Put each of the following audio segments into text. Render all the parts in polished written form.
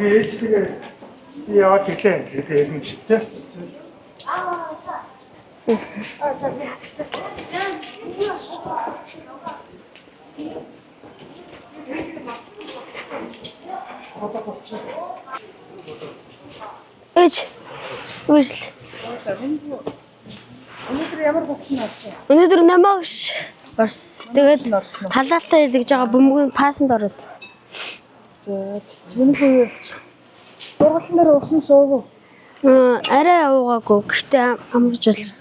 අපි ээжтэйгээ яваад ирлээ. Тэгээд ярина ч тийм. Ээж. Үйл. Өнөөдөр ямар багш авсан? Өнөөдөр намааш орс. Тэгээд халаалтай хэлж байгаа бөмбөгийн пассанд ороод. За зөвхөн сургуулийн дээр усан суув. Арай уугаагүй. Гэхдээ амарч болсон.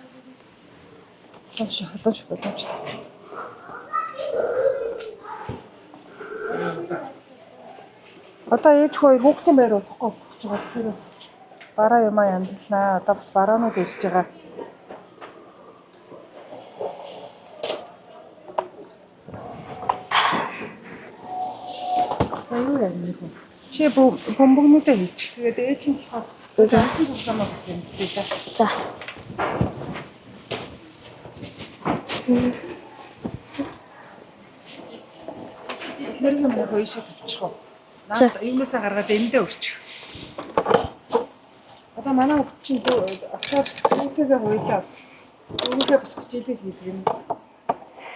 Хамш халууч боломжтой. Одоо ээж хоёр хүүхдийн байр удахгүй болох гэж байгаа. Тэр бас бараа юмаа янзлнаа. Одоо бас бараанууд ирж байгаа. За юу яа нэг юм. Чи бомбогнуудаа хийчих. Тэгээд ээж нь болохоор жансан програмаа гэсэн юм дээ. За. Нэр юм нэг ийшээ тавьчих уу. Наад иймээсээ гаргаад эндээ өрчих. Одоо манай хүүхд чинь очоод хүүтэйгээ хуйлаа бас. Өөрөөхөө бас хичээлээ хийлгэн.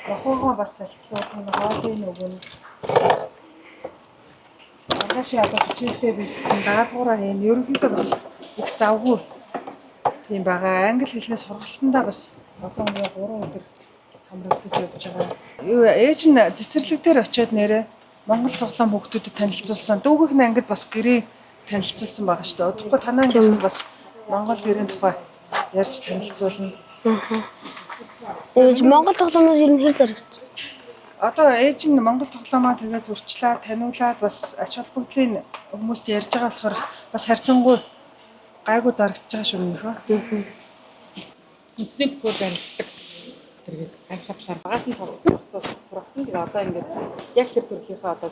Охоогоо бас салхилуулах нь хоолын өгөн. Агаши одоо хичээлдээ бид даалгавраа хийн. Ерөнхийдөө бас их завгүй тийм байгаа. Англи хэлний сургалтандаа бас одоо 3 өдөр хамрагдаж явж байгаа. Юу ээж нь цэцэрлэг дээр очиод нэрээ Монгол тоглоом хүүхдүүдэд танилцуулсан. Дүүгийнх ангид бас гэрээ танилцуулсан байгаа шүү дээ. Удахгүй танаа ангид бас Монгол гэрээний тухай ярьж танилцуулна. Тэгээд Монгол тоглоомнууд ер нь хэр зарагч? Одоо ээж нь Монгол тоглоомоо тэгээс урьдчилаад таниулаад бас ач холбогдлын хүмүүст ярьж байгаа болохоор бас харьцангуй гайгүй зарагдж байгаа шүү нөхөө. Үндэсний бүхэл баримтдаг. Тэргээд гайхатлаар багаас нь сургасан. Тэгээд одоо ингээд яг тэр төрлийнхээ одоо